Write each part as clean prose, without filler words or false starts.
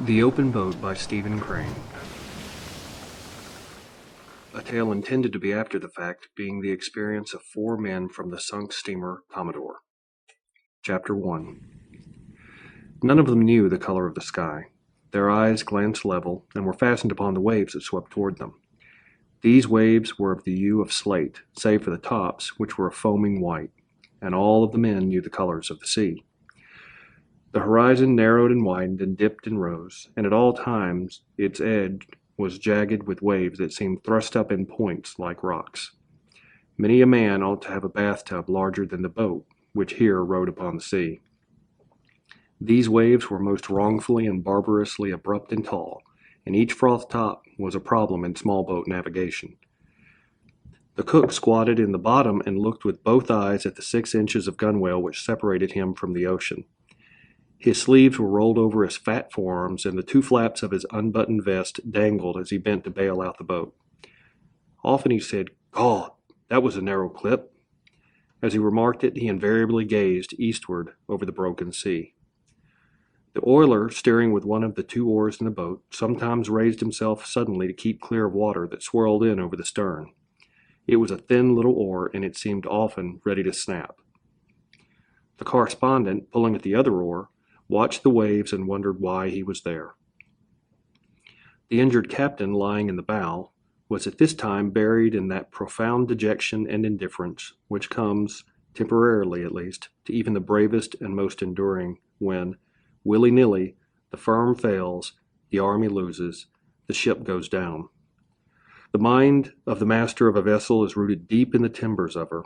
The Open Boat by Stephen Crane. A tale intended to be after the fact, being the experience of 4 men from the sunk steamer Commodore. Chapter 1. None of them knew the color of the sky. Their eyes glanced level and were fastened upon the waves that swept toward them. These waves were of the hue of slate, save for the tops, which were a foaming white, and all of the men knew the colors of the sea. The horizon narrowed and widened and dipped and rose, and at all times its edge was jagged with waves that seemed thrust up in points like rocks. Many a man ought to have a bathtub larger than the boat, which here rode upon the sea. These waves were most wrongfully and barbarously abrupt and tall, and each froth top was a problem in small boat navigation. The cook squatted in the bottom and looked with both eyes at the 6 inches of gunwale which separated him from the ocean. His sleeves were rolled over his fat forearms, and the 2 flaps of his unbuttoned vest dangled as he bent to bail out the boat. Often he said, "God, that was a narrow clip." As he remarked it, he invariably gazed eastward over the broken sea. The oiler, steering with one of the 2 oars in the boat, sometimes raised himself suddenly to keep clear of water that swirled in over the stern. It was a thin little oar, and it seemed often ready to snap. The correspondent, pulling at the other oar, watched the waves and wondered why he was there. The injured captain, lying in the bow, was at this time buried in that profound dejection and indifference which comes, temporarily at least, to even the bravest and most enduring, when, willy-nilly, the firm fails, the army loses, the ship goes down. The mind of the master of a vessel is rooted deep in the timbers of her,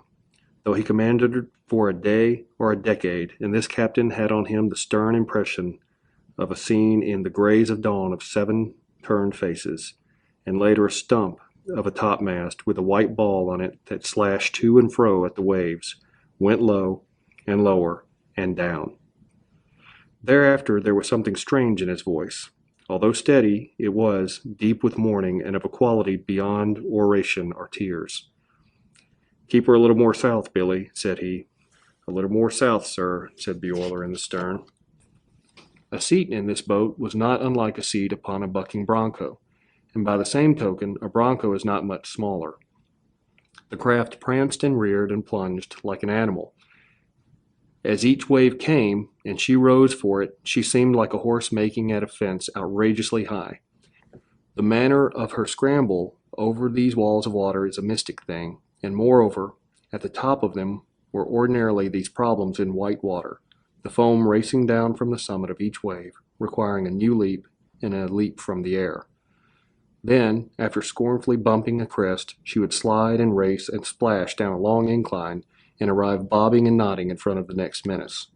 though he commanded her for a day or a decade, and this captain had on him the stern impression of a scene in the grays of dawn of 7 turned faces, and later a stump of a topmast with a white ball on it that slashed to and fro at the waves, went low and lower and down. Thereafter there was something strange in his voice. Although steady, it was deep with mourning and of a quality beyond oration or tears. "Keep her a little more south, Billy," said he. "A little more south, sir," said the oiler in the stern. A seat in this boat was not unlike a seat upon a bucking bronco, and by the same token a bronco is not much smaller. The craft pranced and reared and plunged like an animal. As each wave came, and she rose for it, she seemed like a horse making at a fence outrageously high. The manner of her scramble over these walls of water is a mystic thing, and moreover, at the top of them were ordinarily these problems in white water, the foam racing down from the summit of each wave, requiring a new leap and a leap from the air. Then, after scornfully bumping a crest, she would slide and race and splash down a long incline and arrive bobbing and nodding in front of the next menace.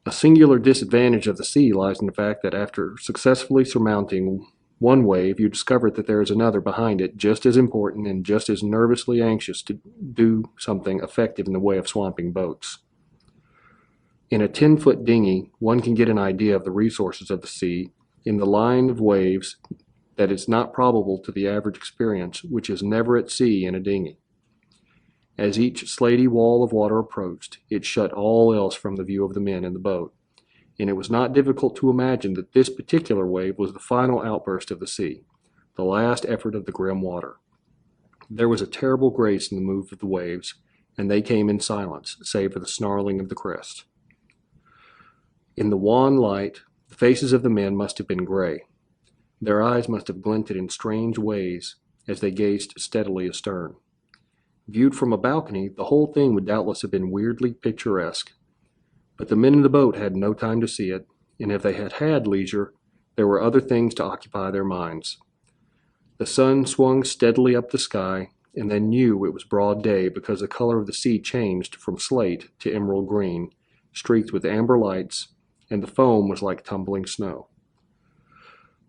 A singular disadvantage of the sea lies in the fact that after successfully surmounting one wave, you discover that there is another behind it just as important and just as nervously anxious to do something effective in the way of swamping boats. In a 10-foot dinghy, one can get an idea of the resources of the sea in the line of waves that is not probable to the average experience, which is never at sea in a dinghy. As each slaty wall of water approached, it shut all else from the view of the men in the boat, and it was not difficult to imagine that this particular wave was the final outburst of the sea, the last effort of the grim water. There was a terrible grace in the move of the waves, and they came in silence, save for the snarling of the crest. In the wan light, the faces of the men must have been gray. Their eyes must have glinted in strange ways as they gazed steadily astern. Viewed from a balcony, the whole thing would doubtless have been weirdly picturesque. But the men in the boat had no time to see it, and if they had had leisure, there were other things to occupy their minds. The sun swung steadily up the sky, and they knew it was broad day because the color of the sea changed from slate to emerald green, streaked with amber lights, and the foam was like tumbling snow.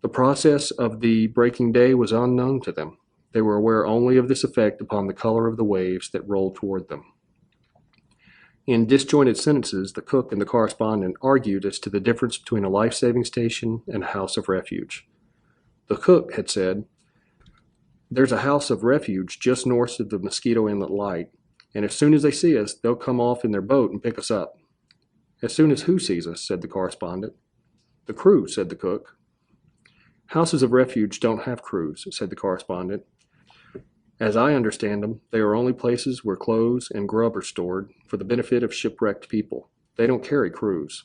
The process of the breaking day was unknown to them. They were aware only of this effect upon the color of the waves that rolled toward them. In disjointed sentences, the cook and the correspondent argued as to the difference between a life-saving station and a house of refuge. The cook had said, "There's a house of refuge just north of the Mosquito Inlet light, and as soon as they see us, they'll come off in their boat and pick us up." "As soon as who sees us?" said the correspondent. "The crew," said the cook. "Houses of refuge don't have crews," said the correspondent. "As I understand them, they are only places where clothes and grub are stored for the benefit of shipwrecked people. They don't carry crews."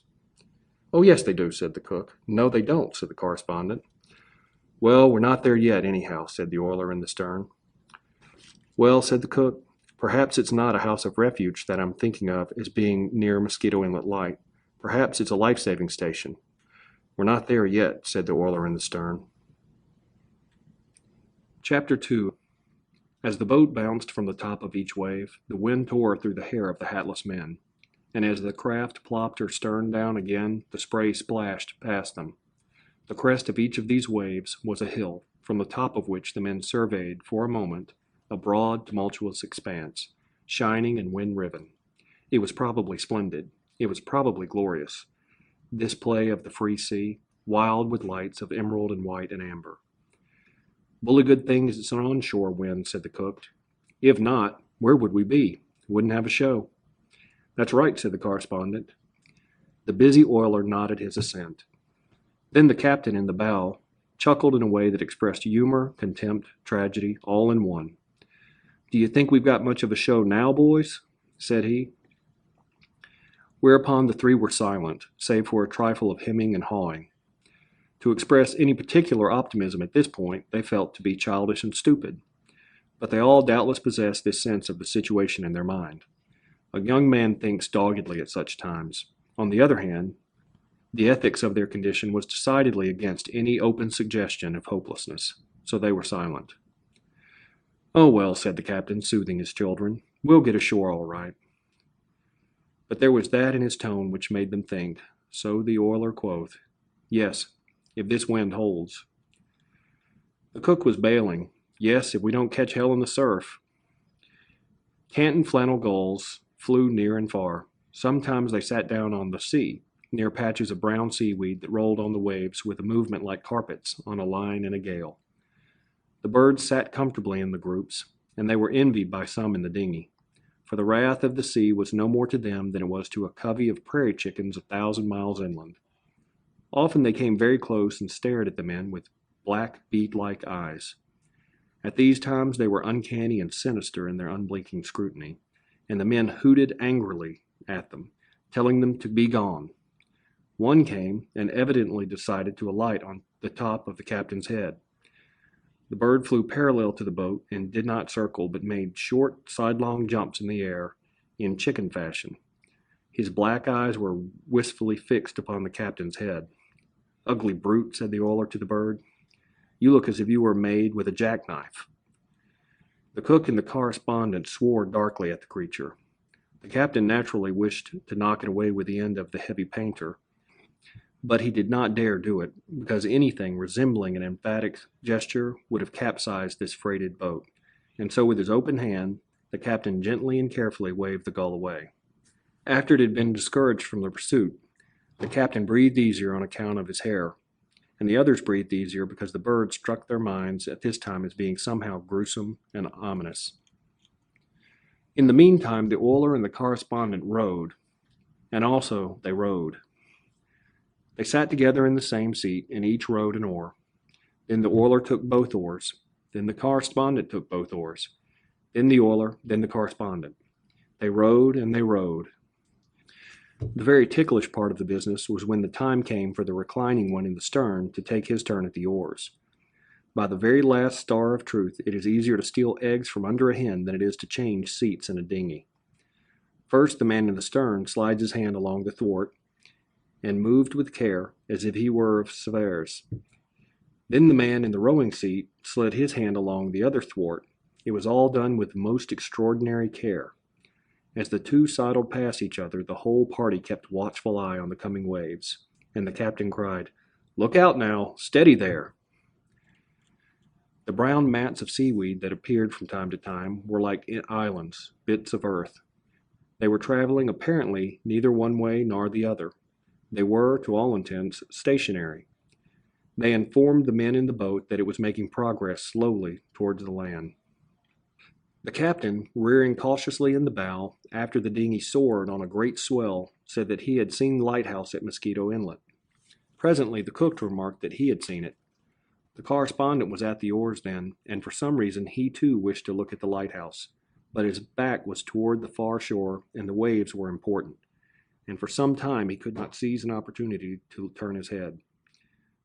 "Oh, yes, they do," said the cook. "No, they don't," said the correspondent. "Well, we're not there yet, anyhow," said the oiler in the stern. "Well," said the cook, "perhaps it's not a house of refuge that I'm thinking of as being near Mosquito Inlet Light. Perhaps it's a life-saving station." "We're not there yet," said the oiler in the stern. Chapter 2. As the boat bounced from the top of each wave, the wind tore through the hair of the hatless men, and as the craft plopped her stern down again, the spray splashed past them. The crest of each of these waves was a hill, from the top of which the men surveyed, for a moment, a broad, tumultuous expanse, shining and wind-riven. It was probably splendid. It was probably glorious. This play of the free sea, wild with lights of emerald and white and amber. "Bully good thing it's an onshore wind," said the cook. "If not, where would we be? Wouldn't have a show." "That's right," said the correspondent. The busy oiler nodded his assent. Then the captain in the bow chuckled in a way that expressed humor, contempt, tragedy, all in one. "Do you think we've got much of a show now, boys?" said he. Whereupon the three were silent, save for a trifle of hemming and hawing. To express any particular optimism at this point they felt to be childish and stupid, but they all doubtless possessed this sense of the situation in their mind. A young man thinks doggedly at such times. On the other hand, the ethics of their condition was decidedly against any open suggestion of hopelessness, so they were silent. "Oh, well," said the captain, soothing his children, "we'll get ashore all right." But there was that in his tone which made them think, so the oiler quoth, "Yes, if this wind holds." The cook was bailing, "Yes, if we don't catch hell in the surf." Canton flannel gulls flew near and far. Sometimes they sat down on the sea, near patches of brown seaweed that rolled on the waves with a movement like carpets on a line in a gale. The birds sat comfortably in the groups, and they were envied by some in the dinghy, for the wrath of the sea was no more to them than it was to a covey of prairie chickens 1,000 miles inland. Often they came very close and stared at the men with black, bead-like eyes. At these times they were uncanny and sinister in their unblinking scrutiny, and the men hooted angrily at them, telling them to be gone. One came and evidently decided to alight on the top of the captain's head. The bird flew parallel to the boat and did not circle, but made short, sidelong jumps in the air in chicken fashion. His black eyes were wistfully fixed upon the captain's head. "Ugly brute," said the oiler to the bird. "You look as if you were made with a jackknife." The cook and the correspondent swore darkly at the creature. The captain naturally wished to knock it away with the end of the heavy painter, but he did not dare do it, because anything resembling an emphatic gesture would have capsized this freighted boat, and so with his open hand, the captain gently and carefully waved the gull away. After it had been discouraged from the pursuit, the captain breathed easier on account of his hair, and the others breathed easier because the bird struck their minds at this time as being somehow gruesome and ominous. In the meantime, the oiler and the correspondent rowed, and also they rowed. They sat together in the same seat, and each rowed an oar. Then the oiler took both oars. Then the correspondent took both oars. Then the oiler, then the correspondent. They rowed and they rowed. The very ticklish part of the business was when the time came for the reclining one in the stern to take his turn at the oars. By the very last star of truth, it is easier to steal eggs from under a hen than it is to change seats in a dinghy. First, the man in the stern slides his hand along the thwart, and moved with care, as if he were of Sevres. Then the man in the rowing seat slid his hand along the other thwart. It was all done with most extraordinary care. As the two sidled past each other, the whole party kept watchful eye on the coming waves, and the captain cried, "Look out now! Steady there!" The brown mats of seaweed that appeared from time to time were like islands, bits of earth. They were traveling apparently neither one way nor the other. They were, to all intents, stationary. They informed the men in the boat that it was making progress slowly towards the land. The captain, rearing cautiously in the bow, after the dinghy soared on a great swell, said that he had seen the lighthouse at Mosquito Inlet. Presently the cook remarked that he had seen it. The correspondent was at the oars then, and for some reason he too wished to look at the lighthouse, but his back was toward the far shore and the waves were important, and for some time he could not seize an opportunity to turn his head.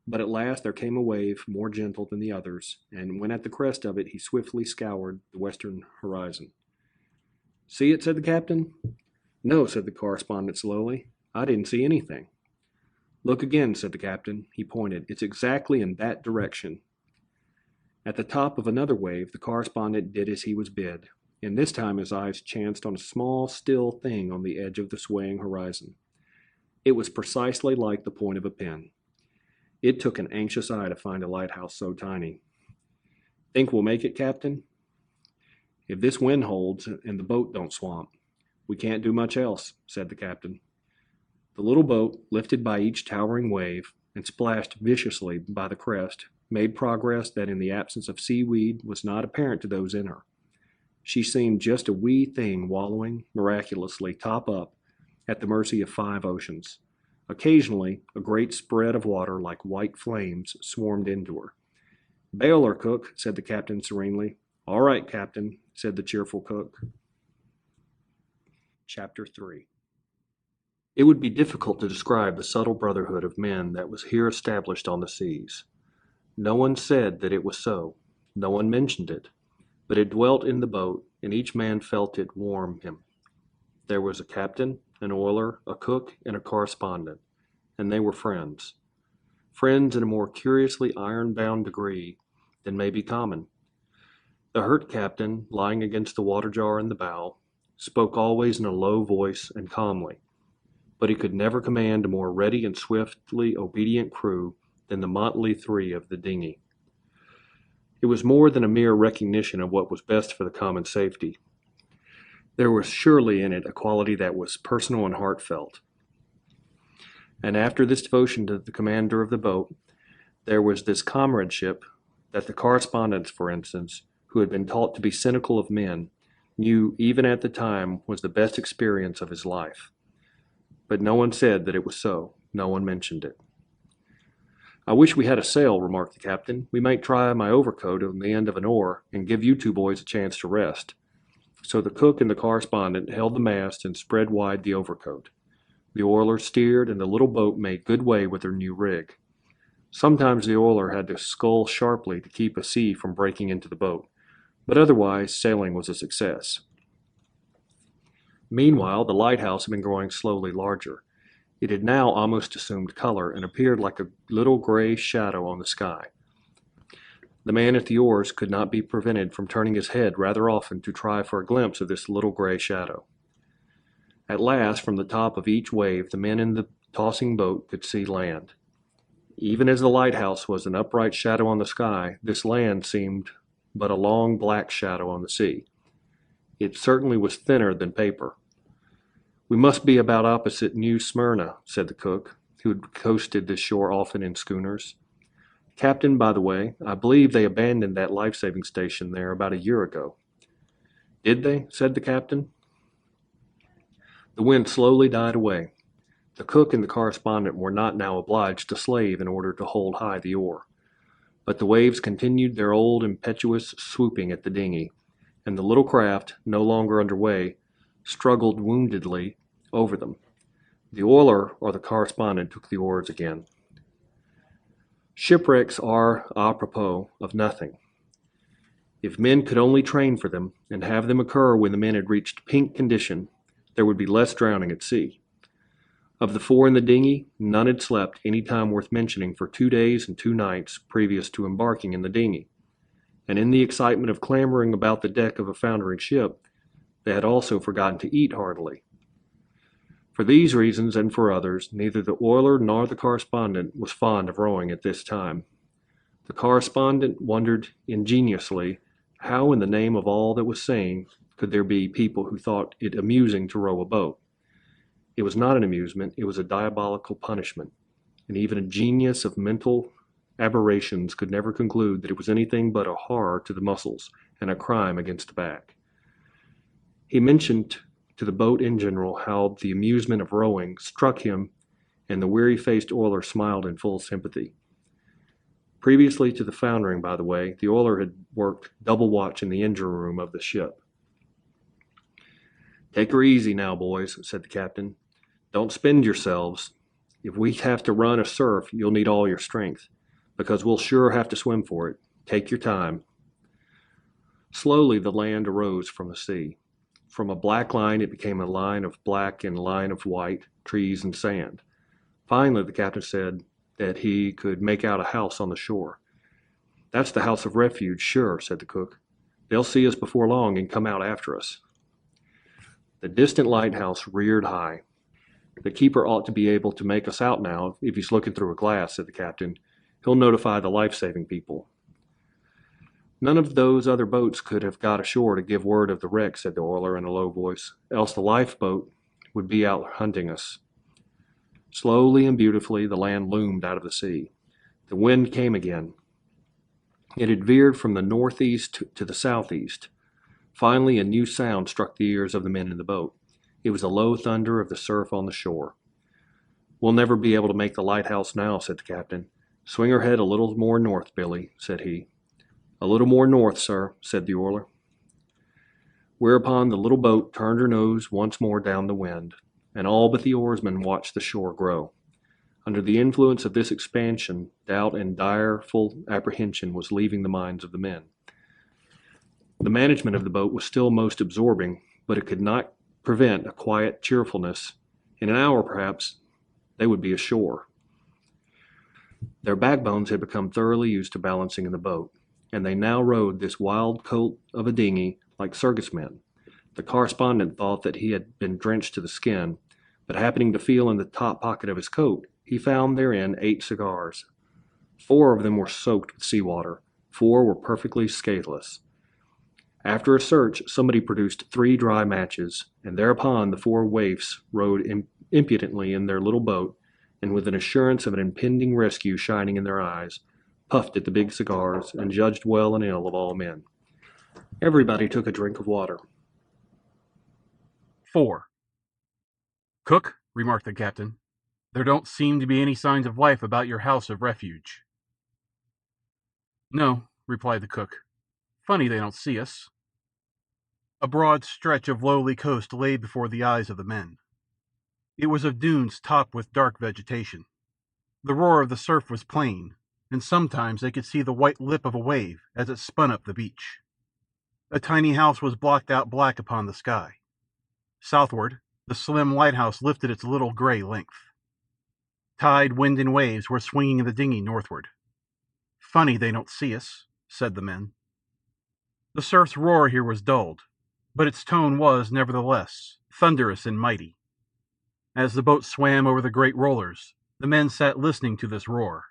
But at last there came a wave more gentle than the others, and when at the crest of it he swiftly scoured the western horizon. "See it?" said the captain. "No," said the correspondent slowly. "I didn't see anything." "Look again," said the captain. He pointed. "It's exactly in that direction." At the top of another wave the correspondent did as he was bid, and this time his eyes chanced on a small, still thing on the edge of the swaying horizon. It was precisely like the point of a pin. It took an anxious eye to find a lighthouse so tiny. "Think we'll make it, Captain?" "If this wind holds and the boat don't swamp, we can't do much else," said the captain. The little boat, lifted by each towering wave and splashed viciously by the crest, made progress that in the absence of seaweed was not apparent to those in her. She seemed just a wee thing wallowing, miraculously, top up, at the mercy of 5 oceans. Occasionally, a great spread of water like white flames swarmed into her. "Bail her, cook," said the captain serenely. "All right, Captain," said the cheerful cook. Chapter 3. It would be difficult to describe the subtle brotherhood of men that was here established on the seas. No one said that it was so. No one mentioned it. But it dwelt in the boat, and each man felt it warm him. There was a captain, an oiler, a cook, and a correspondent, and they were friends. Friends in a more curiously iron-bound degree than may be common. The hurt captain, lying against the water jar in the bow, spoke always in a low voice and calmly, but he could never command a more ready and swiftly obedient crew than the motley 3 of the dinghy. It was more than a mere recognition of what was best for the common safety. There was surely in it a quality that was personal and heartfelt. And after this devotion to the commander of the boat, there was this comradeship that the correspondents, for instance, who had been taught to be cynical of men, knew even at the time was the best experience of his life. But no one said that it was so. No one mentioned it. "I wish we had a sail," remarked the captain. "We might try my overcoat on the end of an oar and give you 2 boys a chance to rest." So the cook and the correspondent held the mast and spread wide the overcoat. The oiler steered, and the little boat made good way with her new rig. Sometimes the oiler had to scull sharply to keep a sea from breaking into the boat, but otherwise sailing was a success. Meanwhile, the lighthouse had been growing slowly larger. It had now almost assumed color and appeared like a little gray shadow on the sky. The man at the oars could not be prevented from turning his head rather often to try for a glimpse of this little gray shadow. At last, from the top of each wave, the men in the tossing boat could see land. Even as the lighthouse was an upright shadow on the sky, this land seemed but a long black shadow on the sea. It certainly was thinner than paper. "We must be about opposite New Smyrna," said the cook, who had coasted this shore often in schooners. "Captain, by the way, I believe they abandoned that life-saving station there about a year ago." "Did they?" said the captain. The wind slowly died away. The cook and the correspondent were not now obliged to slave in order to hold high the oar. But the waves continued their old impetuous swooping at the dinghy, and the little craft, no longer under way, struggled woundedly over them. The oiler or the correspondent took the oars again. Shipwrecks are, apropos, of nothing. If men could only train for them, and have them occur when the men had reached pink condition, there would be less drowning at sea. Of the 4 in the dinghy, none had slept any time worth mentioning for 2 days and 2 nights previous to embarking in the dinghy, and in the excitement of clambering about the deck of a foundering ship, they had also forgotten to eat heartily. For these reasons and for others, neither the oiler nor the correspondent was fond of rowing at this time. The correspondent wondered ingeniously how in the name of all that was sane could there be people who thought it amusing to row a boat. It was not an amusement, it was a diabolical punishment, and even a genius of mental aberrations could never conclude that it was anything but a horror to the muscles and a crime against the back. He mentioned to the boat in general how the amusement of rowing struck him and the weary-faced oiler smiled in full sympathy. Previously to the foundering, by the way, the oiler had worked double watch in the engine room of the ship. "Take her easy now, boys," said the captain. "Don't spend yourselves. If we have to run a surf, you'll need all your strength, because we'll sure have to swim for it. Take your time." Slowly the land arose from the sea. From a black line it became a line of black and a line of white, trees and sand. Finally the captain said that he could make out a house on the shore. "That's the house of refuge, sure," said the cook. "They'll see us before long and come out after us." The distant lighthouse reared high. "The keeper ought to be able to make us out now if he's looking through a glass," said the captain. "He'll notify the life-saving people." "None of those other boats could have got ashore to give word of the wreck," said the oiler in a low voice, "else the lifeboat would be out hunting us." Slowly and beautifully the land loomed out of the sea. The wind came again. It had veered from the northeast to the southeast. Finally a new sound struck the ears of the men in the boat. It was the low thunder of the surf on the shore. "We'll never be able to make the lighthouse now," said the captain. "Swing her head a little more north, Billy," said he. "A little more north, sir," said the oiler. Whereupon the little boat turned her nose once more down the wind, and all but the oarsmen watched the shore grow. Under the influence of this expansion, doubt and direful apprehension was leaving the minds of the men. The management of the boat was still most absorbing, but it could not prevent a quiet cheerfulness. In an hour, perhaps, they would be ashore. Their backbones had become thoroughly used to balancing in the boat, and they now rode this wild colt of a dinghy like circus men. The correspondent thought that he had been drenched to the skin, but happening to feel in the top pocket of his coat, he found therein 8 cigars. 4 of them were soaked with seawater. 4 were perfectly scatheless. After a search, somebody produced 3 dry matches, and thereupon the 4 waifs rode impudently in their little boat, and with an assurance of an impending rescue shining in their eyes, puffed at the big cigars, and judged well and ill of all men. Everybody took a drink of water. 4. "Cook," remarked the captain, "there don't seem to be any signs of life about your house of refuge." "No," replied the cook. "Funny they don't see us." A broad stretch of lowly coast lay before the eyes of the men. It was of dunes topped with dark vegetation. The roar of the surf was plain, and sometimes they could see the white lip of a wave as it spun up the beach. A tiny house was blocked out black upon the sky. Southward, the slim lighthouse lifted its little gray length. Tide, wind, and waves were swinging the dinghy northward. "Funny they don't see us," said the men. The surf's roar here was dulled, but its tone was, nevertheless, thunderous and mighty. As the boat swam over the great rollers, the men sat listening to this roar.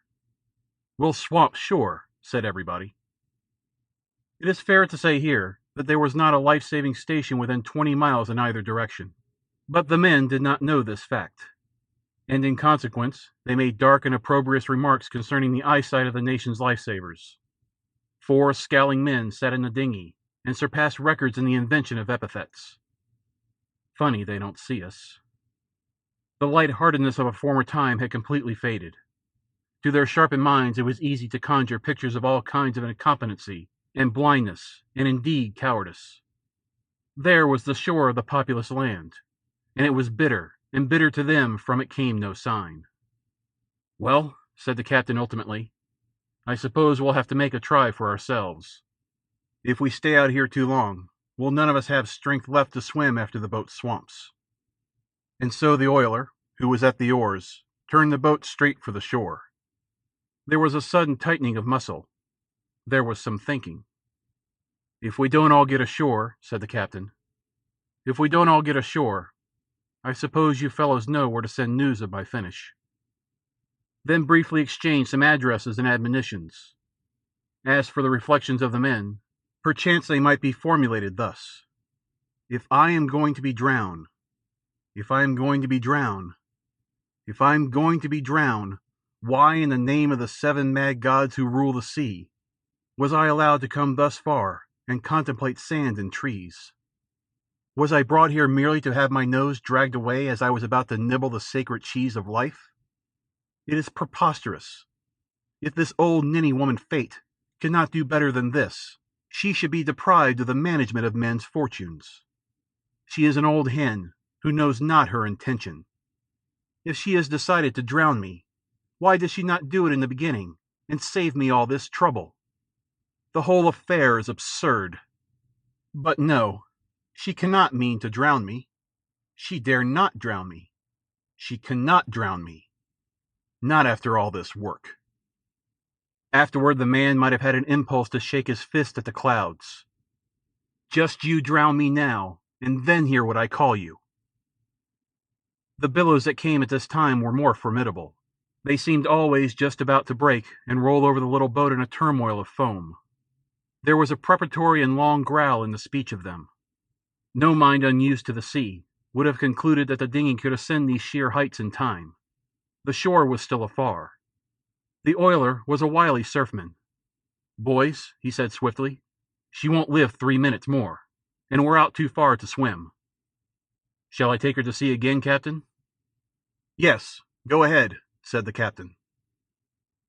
"We'll swamp sure," said everybody. It is fair to say here that there was not a life-saving station within 20 miles in either direction. But the men did not know this fact, and in consequence they made dark and opprobrious remarks concerning the eyesight of the nation's lifesavers. 4 scowling men sat in the dinghy and surpassed records in the invention of epithets. "Funny they don't see us." The light-heartedness of a former time had completely faded. To their sharpened minds it was easy to conjure pictures of all kinds of incompetency and blindness, and indeed cowardice. There was the shore of the populous land, and it was bitter, and bitter to them from it came no sign. "Well," said the captain ultimately, "I suppose we'll have to make a try for ourselves. If we stay out here too long, we'll none of us have strength left to swim after the boat swamps." And so the oiler, who was at the oars, turned the boat straight for the shore. There was a sudden tightening of muscle. There was some thinking. "If we don't all get ashore," said the captain, "if we don't all get ashore, I suppose you fellows know where to send news of my finish." Then briefly exchanged some addresses and admonitions. As for the reflections of the men, perchance they might be formulated thus: "If I am going to be drowned, if I am going to be drowned, if I am going to be drowned, why, in the name of the 7 mad gods who rule the sea, was I allowed to come thus far and contemplate sand and trees? Was I brought here merely to have my nose dragged away as I was about to nibble the sacred cheese of life? It is preposterous. If this old ninny woman Fate cannot do better than this, she should be deprived of the management of men's fortunes. She is an old hen who knows not her intention. If she has decided to drown me, why does she not do it in the beginning and save me all this trouble? The whole affair is absurd. But no, she cannot mean to drown me. She dare not drown me. She cannot drown me. Not after all this work. Afterward, the man might have had an impulse to shake his fist at the clouds. Just you drown me now, and then hear what I call you. The billows that came at this time were more formidable. They seemed always just about to break and roll over the little boat in a turmoil of foam. There was a preparatory and long growl in the speech of them. No mind unused to the sea would have concluded that the dinghy could ascend these sheer heights in time. The shore was still afar. The oiler was a wily surfman. "Boys," he said swiftly, "she won't live 3 minutes more, and we're out too far to swim." "Shall I take her to sea again, Captain?" "Yes, go ahead," said the captain.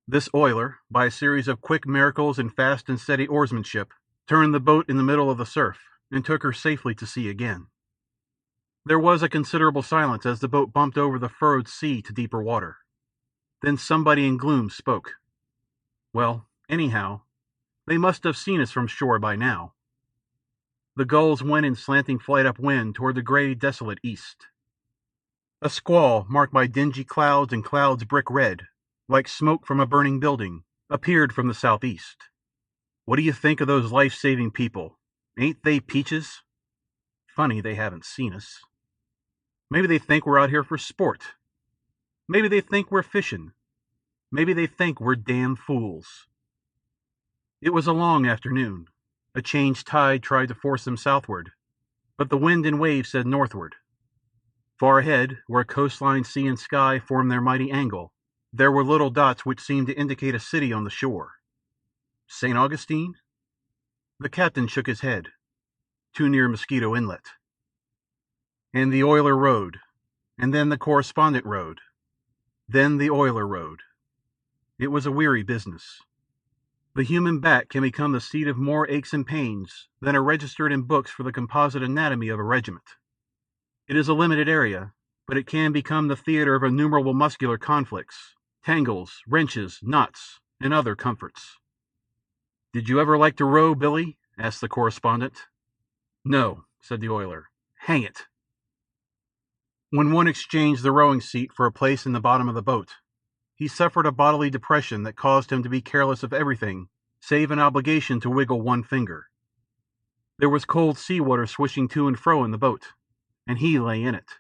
This oiler, by a series of quick miracles and fast and steady oarsmanship, turned the boat in the middle of the surf, and took her safely to sea again. There was a considerable silence as the boat bumped over the furrowed sea to deeper water. Then somebody in gloom spoke. "Well, anyhow, they must have seen us from shore by now." The gulls went in slanting flight upwind toward the grey, desolate east. A squall, marked by dingy clouds and clouds brick red, like smoke from a burning building, appeared from the southeast. "What do you think of those life-saving people? Ain't they peaches? Funny they haven't seen us. Maybe they think we're out here for sport. Maybe they think we're fishing. Maybe they think we're damn fools." It was a long afternoon. A changed tide tried to force them southward, but the wind and waves said northward. Far ahead, where coastline, sea, and sky formed their mighty angle, there were little dots which seemed to indicate a city on the shore. St. Augustine? The captain shook his head. Too near Mosquito Inlet. And the oiler rowed, and then the correspondent rowed, then the oiler rowed. It was a weary business. The human back can become the seat of more aches and pains than are registered in books for the composite anatomy of a regiment. It is a limited area, but it can become the theater of innumerable muscular conflicts, tangles, wrenches, knots, and other comforts. "Did you ever like to row, Billy?" asked the correspondent. "No," said the oiler. "Hang it." When one exchanged the rowing seat for a place in the bottom of the boat, he suffered a bodily depression that caused him to be careless of everything save an obligation to wiggle one finger. There was cold sea water swishing to and fro in the boat, and he lay in it.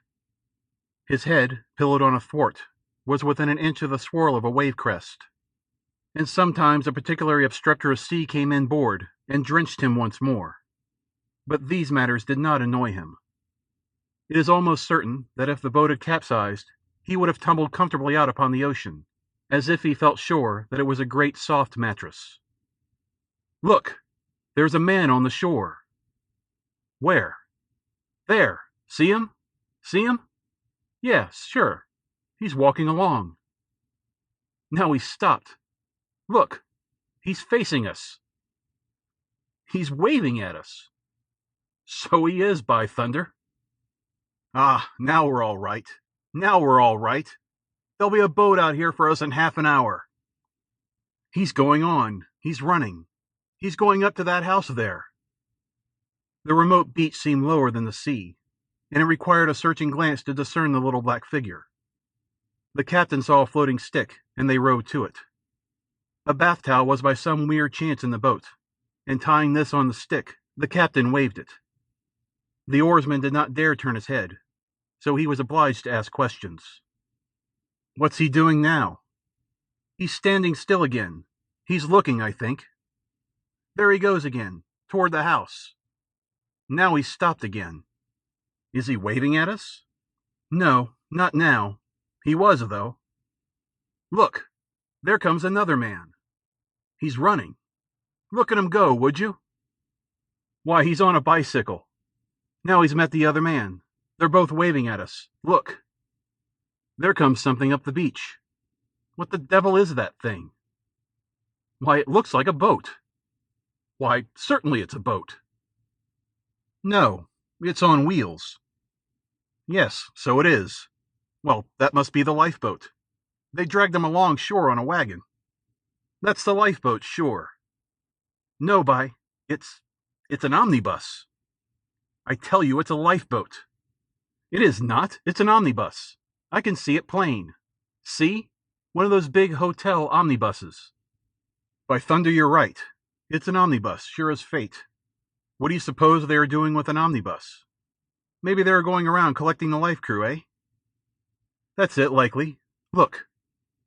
His head, pillowed on a thwart, was within an inch of the swirl of a wave crest, and sometimes a particularly obstreperous sea came inboard and drenched him once more. But these matters did not annoy him. It is almost certain that if the boat had capsized, he would have tumbled comfortably out upon the ocean, as if he felt sure that it was a great soft mattress. "Look! There's a man on the shore." "Where?" "There! See him? See him?" "Yes, sure. He's walking along." Now he's stopped. "Look! He's facing us. He's waving at us." "So he is, by thunder." "Ah, now we're all right. Now we're all right. There'll be a boat out here for us in half an hour." "He's going on. He's running. He's going up to that house there." The remote beach seemed lower than the sea, and it required a searching glance to discern the little black figure. The captain saw a floating stick, and they rowed to it. A bath towel was by some weird chance in the boat, and tying this on the stick, the captain waved it. The oarsman did not dare turn his head, so he was obliged to ask questions. "What's he doing now?" "He's standing still again. He's looking, I think. There he goes again, toward the house. Now he's stopped again." "Is he waving at us?" "No, not now. He was, though. Look, there comes another man. He's running. Look at him go, would you? Why, he's on a bicycle. Now he's met the other man. They're both waving at us. Look. There comes something up the beach. What the devil is that thing? Why, it looks like a boat. Why, certainly it's a boat. No, it's on wheels. Yes, so it is. Well, that must be the lifeboat. They dragged them along shore on a wagon. That's the lifeboat, sure. No, it's an omnibus. I tell you, it's a lifeboat. It is not. It's an omnibus. I can see it plain. See? One of those big hotel omnibuses. By thunder, you're right. It's an omnibus, sure as fate. What do you suppose they are doing with an omnibus? Maybe they are going around collecting the life crew, eh? That's it, likely. Look,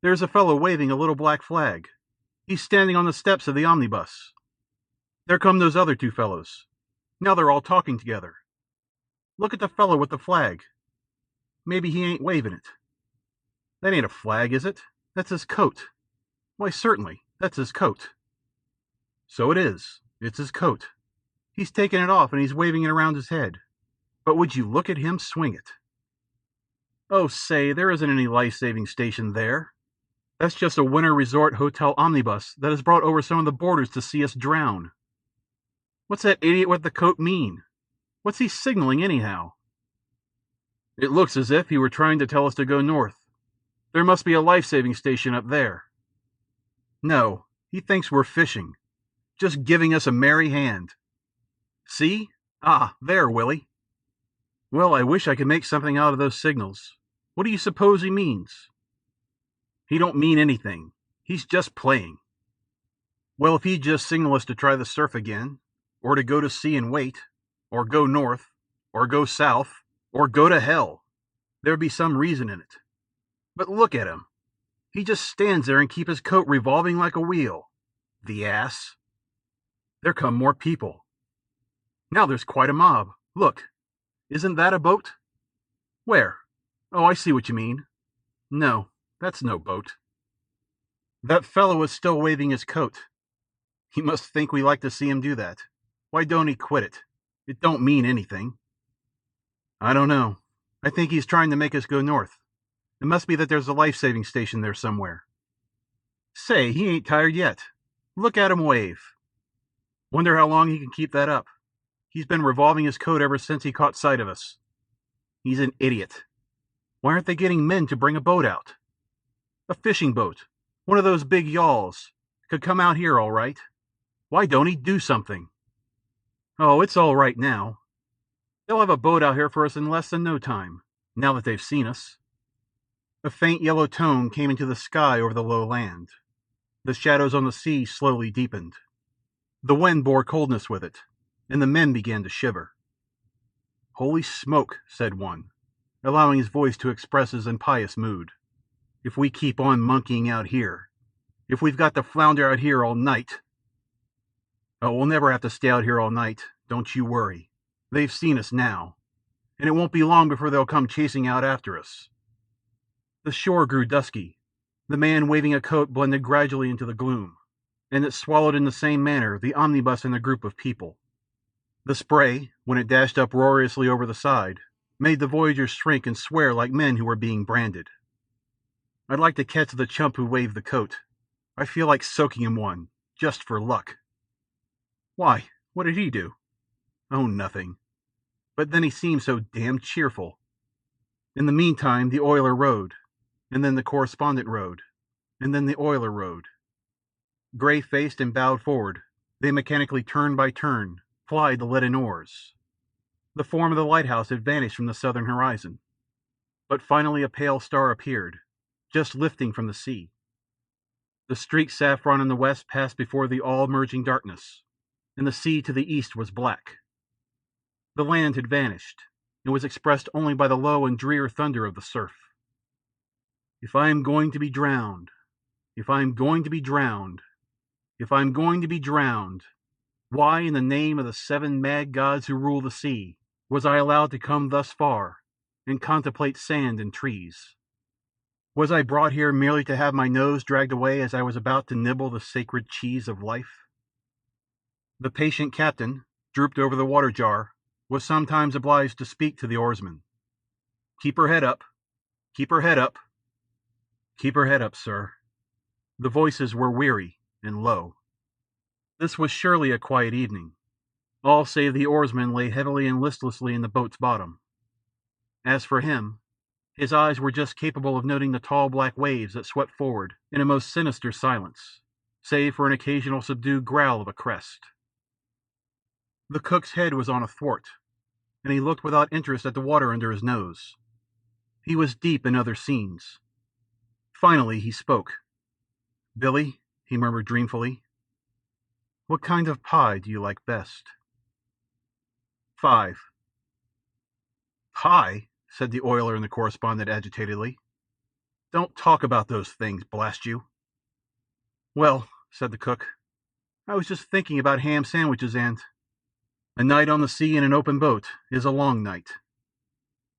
there's a fellow waving a little black flag. He's standing on the steps of the omnibus. There come those other two fellows. Now they're all talking together. Look at the fellow with the flag. Maybe he ain't waving it. That ain't a flag, is it? That's his coat. Why, certainly, that's his coat. So it is. It's his coat. He's taken it off and he's waving it around his head. But would you look at him swing it? Oh, say, there isn't any life-saving station there. That's just a winter resort hotel omnibus that has brought over some of the boarders to see us drown. What's that idiot with the coat mean? What's he signaling anyhow? It looks as if he were trying to tell us to go north. There must be a life-saving station up there. No, he thinks we're fishing. Just giving us a merry hand. See? Ah, there, Willie. Well, I wish I could make something out of those signals. What do you suppose he means? He don't mean anything. He's just playing. Well, if he'd just signal us to try the surf again, or to go to sea and wait, or go north, or go south, or go to hell, there'd be some reason in it. But look at him. He just stands there and keeps his coat revolving like a wheel. The ass. There come more people. Now there's quite a mob. Look. Isn't that a boat? Where? Oh, I see what you mean. No, that's no boat. That fellow is still waving his coat. He must think we like to see him do that. Why don't he quit it? It don't mean anything. I don't know. I think he's trying to make us go north. It must be that there's a life-saving station there somewhere. Say, he ain't tired yet. Look at him wave. Wonder how long he can keep that up. He's been revolving his coat ever since he caught sight of us. He's an idiot. Why aren't they getting men to bring a boat out? A fishing boat. One of those big yawls. Could come out here all right. Why don't he do something? Oh, it's all right now. They'll have a boat out here for us in less than no time, now that they've seen us. A faint yellow tone came into the sky over the low land. The shadows on the sea slowly deepened. The wind bore coldness with it, and the men began to shiver. Holy smoke, said one, allowing his voice to express his impious mood. If we keep on monkeying out here, if we've got to flounder out here all night. Oh, we'll never have to stay out here all night, don't you worry. They've seen us now, and it won't be long before they'll come chasing out after us. The shore grew dusky. The man waving a coat blended gradually into the gloom, and it swallowed in the same manner the omnibus and the group of people. The spray, when it dashed uproariously over the side, made the voyagers shrink and swear like men who were being branded. I'd like to catch the chump who waved the coat. I feel like soaking him one, just for luck. Why, what did he do? Oh, nothing. But then he seemed so damned cheerful. In the meantime, the oiler rowed, and then the correspondent rowed, and then the oiler rowed. Gray-faced and bowed forward, they mechanically turn by turn, plied the leaden oars. The form of the lighthouse had vanished from the southern horizon. But finally a pale star appeared, just lifting from the sea. The streaked saffron in the west passed before the all-merging darkness, and the sea to the east was black. The land had vanished, and was expressed only by the low and drear thunder of the surf. If I am going to be drowned, if I am going to be drowned, if I am going to be drowned, why, in the name of the 7 mad gods who rule the sea, was I allowed to come thus far, and contemplate sand and trees? Was I brought here merely to have my nose dragged away as I was about to nibble the sacred cheese of life? The patient captain, drooped over the water jar, was sometimes obliged to speak to the oarsman. Keep her head up. Keep her head up. Keep her head up, sir. The voices were weary and low. This was surely a quiet evening. All save the oarsman lay heavily and listlessly in the boat's bottom. As for him, his eyes were just capable of noting the tall black waves that swept forward in a most sinister silence, save for an occasional subdued growl of a crest. The cook's head was on a thwart, and he looked without interest at the water under his nose. He was deep in other scenes. Finally he spoke. "Billy," he murmured dreamfully, "what kind of pie do you like best?" 5. "Pie?" said the oiler and the correspondent agitatedly. "Don't talk about those things, blast you." "Well," said the cook, "I was just thinking about ham sandwiches and a night on the sea in an open boat is a long night."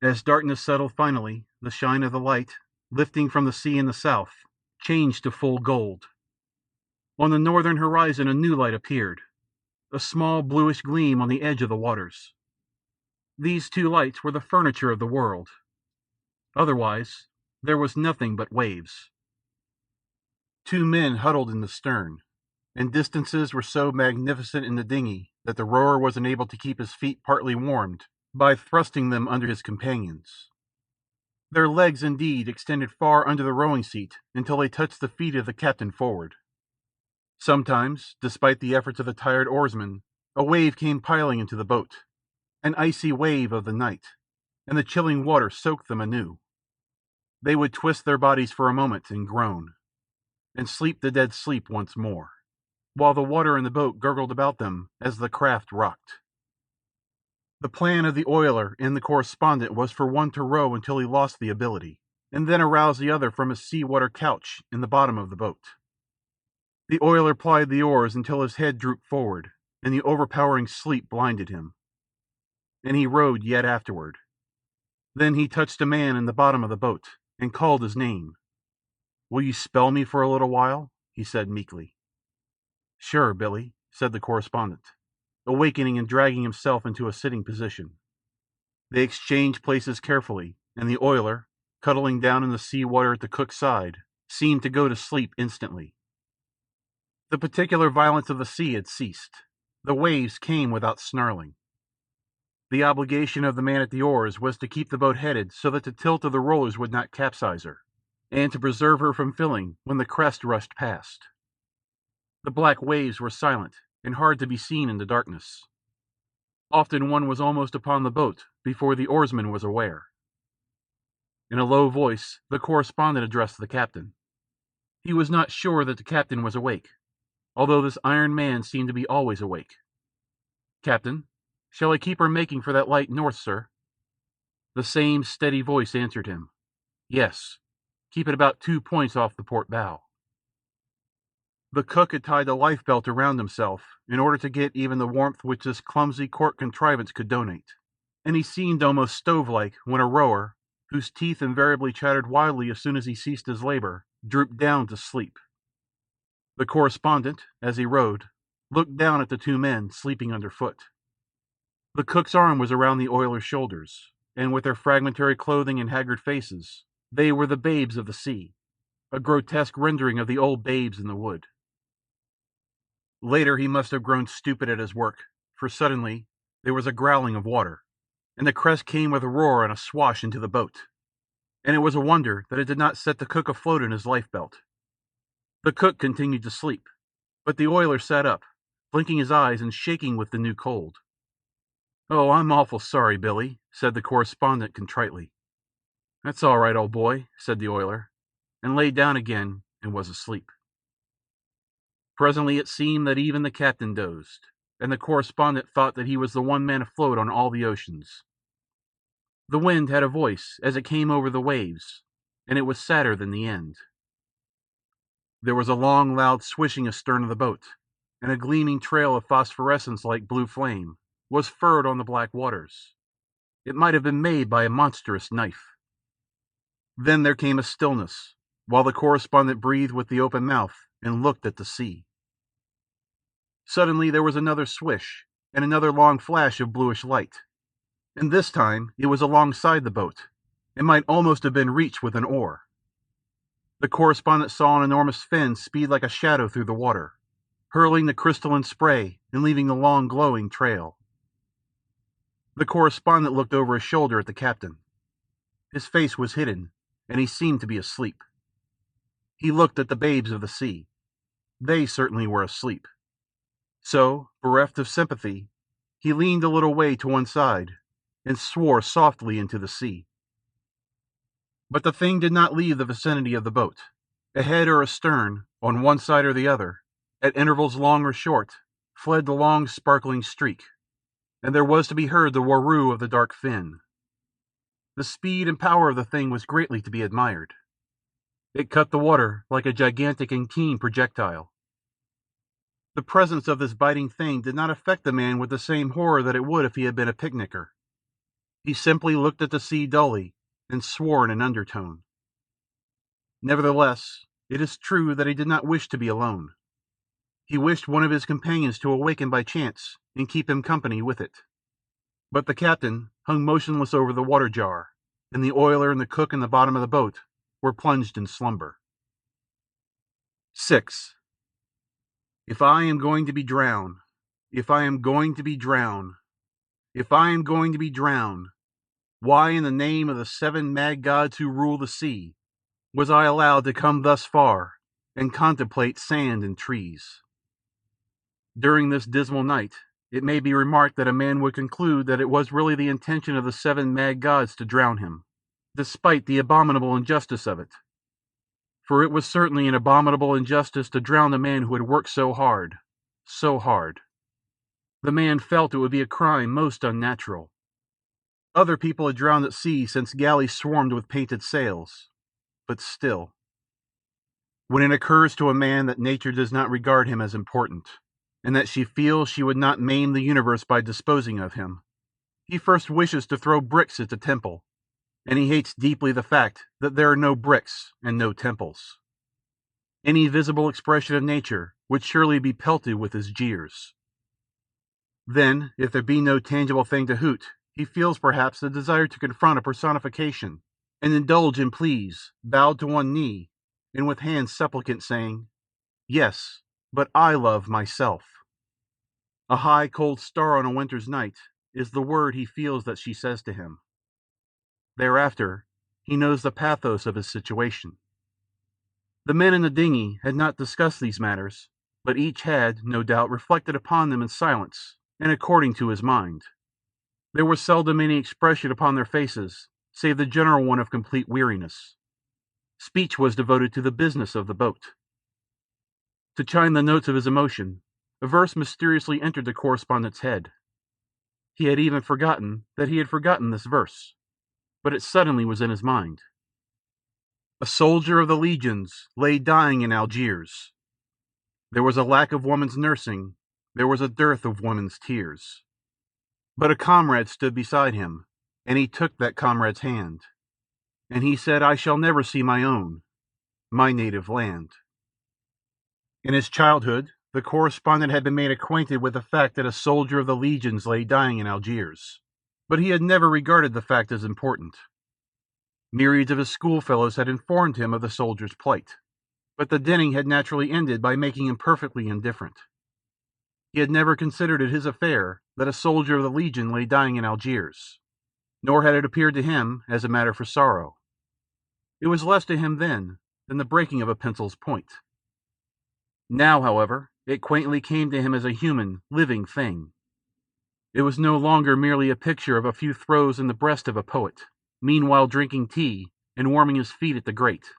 As darkness settled finally, the shine of the light, lifting from the sea in the south, changed to full gold. On the northern horizon a new light appeared, a small bluish gleam on the edge of the waters. These two lights were the furniture of the world. Otherwise, there was nothing but waves. Two men huddled in the stern, and distances were so magnificent in the dinghy that the rower was enabled to keep his feet partly warmed by thrusting them under his companions. Their legs, indeed, extended far under the rowing seat until they touched the feet of the captain forward. Sometimes, despite the efforts of the tired oarsman, a wave came piling into the boat, an icy wave of the night, and the chilling water soaked them anew. They would twist their bodies for a moment and groan, and sleep the dead sleep once more, while the water in the boat gurgled about them as the craft rocked. The plan of the oiler and the correspondent was for one to row until he lost the ability, and then arouse the other from his sea-water couch in the bottom of the boat. The oiler plied the oars until his head drooped forward, and the overpowering sleep blinded him. And he rowed yet afterward. Then he touched a man in the bottom of the boat, and called his name. "Will you spell me for a little while?" he said meekly. "Sure, Billy," said the correspondent, awakening and dragging himself into a sitting position. They exchanged places carefully, and the oiler, cuddling down in the sea water at the cook's side, seemed to go to sleep instantly. The particular violence of the sea had ceased. The waves came without snarling. The obligation of the man at the oars was to keep the boat headed so that the tilt of the rollers would not capsize her, and to preserve her from filling when the crest rushed past. The black waves were silent and hard to be seen in the darkness. Often one was almost upon the boat before the oarsman was aware. In a low voice, the correspondent addressed the captain. He was not sure that the captain was awake, although this iron man seemed to be always awake. "Captain, shall I keep her making for that light north, sir?" The same steady voice answered him. "Yes, keep it about 2 points off the port bow." The cook had tied a lifebelt around himself in order to get even the warmth which this clumsy cork contrivance could donate, and he seemed almost stove-like when a rower, whose teeth invariably chattered wildly as soon as he ceased his labor, drooped down to sleep. The correspondent, as he rowed, looked down at the two men sleeping underfoot. The cook's arm was around the oiler's shoulders, and with their fragmentary clothing and haggard faces, they were the babes of the sea, a grotesque rendering of the old babes in the wood. Later he must have grown stupid at his work, for suddenly there was a growling of water, and the crest came with a roar and a swash into the boat, and it was a wonder that it did not set the cook afloat in his lifebelt. The cook continued to sleep, but the oiler sat up, blinking his eyes and shaking with the new cold. "Oh, I'm awful sorry, Billy," said the correspondent contritely. "That's all right, old boy," said the oiler, and lay down again and was asleep. Presently it seemed that even the captain dozed, and the correspondent thought that he was the one man afloat on all the oceans. The wind had a voice as it came over the waves, and it was sadder than the end. There was a long, loud swishing astern of the boat, and a gleaming trail of phosphorescence like blue flame was furrowed on the black waters. It might have been made by a monstrous knife. Then there came a stillness, while the correspondent breathed with the open mouth and looked at the sea. Suddenly there was another swish, and another long flash of bluish light, and this time it was alongside the boat, and might almost have been reached with an oar. The correspondent saw an enormous fin speed like a shadow through the water, hurling the crystalline spray and leaving a long glowing trail. The correspondent looked over his shoulder at the captain. His face was hidden, and he seemed to be asleep. He looked at the babes of the sea. They certainly were asleep. So, bereft of sympathy, he leaned a little way to one side and swore softly into the sea. But the thing did not leave the vicinity of the boat. Ahead or astern, on one side or the other, at intervals long or short, fled the long sparkling streak, and there was to be heard the whirroo of the dark fin. The speed and power of the thing was greatly to be admired. It cut the water like a gigantic and keen projectile. The presence of this biting thing did not affect the man with the same horror that it would if he had been a picnicker. He simply looked at the sea dully and swore in an undertone. Nevertheless, it is true that he did not wish to be alone. He wished one of his companions to awaken by chance and keep him company with it. But the captain hung motionless over the water jar, and the oiler and the cook in the bottom of the boat were plunged in slumber. 6. If I am going to be drowned, if I am going to be drowned, if I am going to be drowned, why in the name of the 7 mad gods who rule the sea was I allowed to come thus far and contemplate sand and trees? During this dismal night, it may be remarked that a man would conclude that it was really the intention of the 7 mad gods to drown him, despite the abominable injustice of it. For it was certainly an abominable injustice to drown a man who had worked so hard, so hard. The man felt it would be a crime most unnatural. Other people had drowned at sea since galleys swarmed with painted sails, but still. When it occurs to a man that nature does not regard him as important, and that she feels she would not maim the universe by disposing of him, he first wishes to throw bricks at the temple, and he hates deeply the fact that there are no bricks and no temples. Any visible expression of nature would surely be pelted with his jeers. Then, if there be no tangible thing to hoot, he feels perhaps the desire to confront a personification, and indulge in pleas, bowed to one knee, and with hands supplicant saying, "Yes, but I love myself." A high cold star on a winter's night is the word he feels that she says to him. Thereafter, he knows the pathos of his situation. The men in the dinghy had not discussed these matters, but each had, no doubt, reflected upon them in silence, and according to his mind. There was seldom any expression upon their faces, save the general one of complete weariness. Speech was devoted to the business of the boat. To chime the notes of his emotion, a verse mysteriously entered the correspondent's head. He had even forgotten that he had forgotten this verse, but it suddenly was in his mind. A soldier of the legions lay dying in Algiers. There was a lack of woman's nursing, there was a dearth of woman's tears. But a comrade stood beside him, and he took that comrade's hand, and he said, "I shall never see my own, my native land." In his childhood, the correspondent had been made acquainted with the fact that a soldier of the legions lay dying in Algiers, but he had never regarded the fact as important. Myriads of his schoolfellows had informed him of the soldier's plight, but the dinning had naturally ended by making him perfectly indifferent. He had never considered it his affair that a soldier of the Legion lay dying in Algiers, nor had it appeared to him as a matter for sorrow. It was less to him then than the breaking of a pencil's point. Now, however, it quaintly came to him as a human, living thing. It was no longer merely a picture of a few throws in the breast of a poet, meanwhile drinking tea and warming his feet at the grate.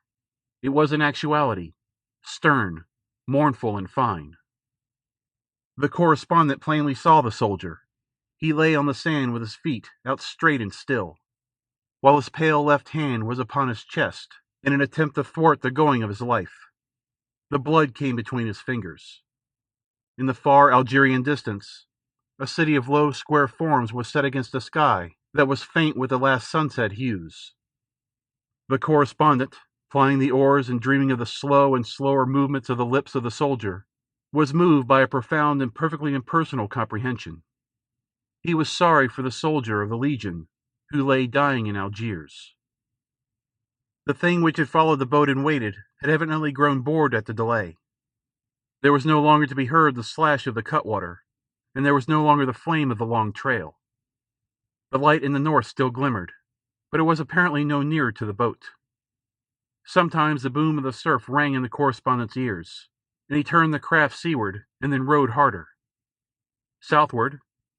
It was an actuality, stern, mournful, and fine. The correspondent plainly saw the soldier. He lay on the sand with his feet out straight and still, while his pale left hand was upon his chest in an attempt to thwart the going of his life. The blood came between his fingers. In the far Algerian distance, a city of low square forms was set against a sky that was faint with the last sunset hues. The correspondent, plying the oars and dreaming of the slow and slower movements of the lips of the soldier, was moved by a profound and perfectly impersonal comprehension. He was sorry for the soldier of the Legion who lay dying in Algiers. The thing which had followed the boat and waited had evidently grown bored at the delay. There was no longer to be heard the slash of the cutwater, and there was no longer the flame of the long trail. The light in the north still glimmered, but it was apparently no nearer to the boat. Sometimes the boom of the surf rang in the correspondent's ears, and he turned the craft seaward and then rowed harder. Southward,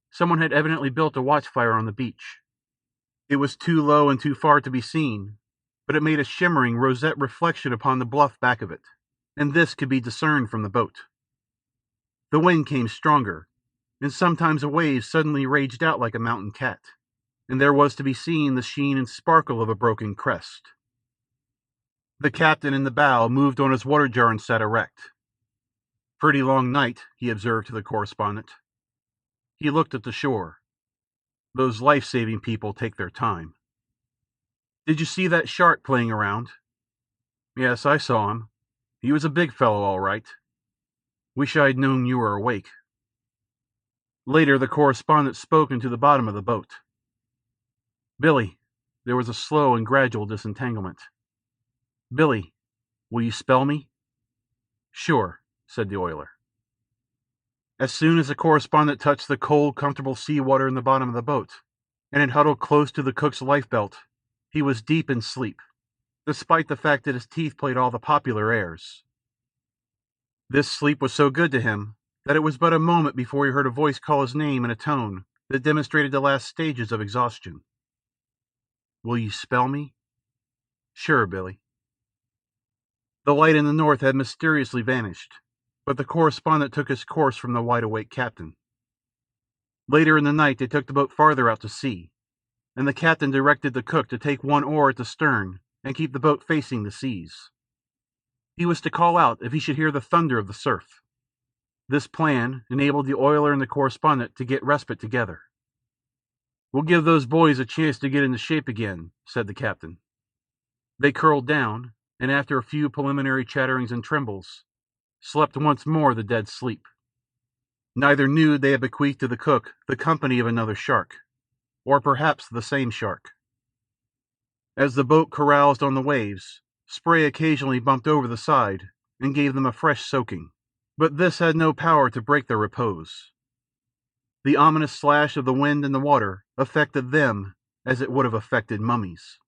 someone had evidently built a watchfire on the beach. It was too low and too far to be seen, but it made a shimmering rosette reflection upon the bluff back of it, and this could be discerned from the boat. The wind came stronger, and sometimes a wave suddenly raged out like a mountain cat, and there was to be seen the sheen and sparkle of a broken crest. The captain in the bow moved on his water jar and sat erect. "Pretty long night," he observed to the correspondent. He looked at the shore. Those life-saving people take their time. "Did you see that shark playing around?" "Yes, I saw him. He was a big fellow, all right. Wish I'd known you were awake." Later, the correspondent spoke into the bottom of the boat. "Billy," there was a slow and gradual disentanglement. "Billy, will you spell me?" "Sure," said the oiler. As soon as the correspondent touched the cold, comfortable sea water in the bottom of the boat, and had huddled close to the cook's lifebelt, he was deep in sleep, despite the fact that his teeth played all the popular airs. This sleep was so good to him that it was but a moment before he heard a voice call his name in a tone that demonstrated the last stages of exhaustion. "Will you spell me?" "Sure, Billy." The light in the north had mysteriously vanished, but the correspondent took his course from the wide-awake captain. Later in the night they took the boat farther out to sea, and the captain directed the cook to take one oar at the stern and keep the boat facing the seas. He was to call out if he should hear the thunder of the surf. This plan enabled the oiler and the correspondent to get respite together. "We'll give those boys a chance to get into shape again," said the captain. They curled down, and after a few preliminary chatterings and trembles, slept once more the dead sleep. Neither knew they had bequeathed to the cook the company of another shark, or perhaps the same shark. As the boat caroused on the waves, spray occasionally bumped over the side and gave them a fresh soaking, but this had no power to break their repose. The ominous slash of the wind and the water affected them as it would have affected mummies.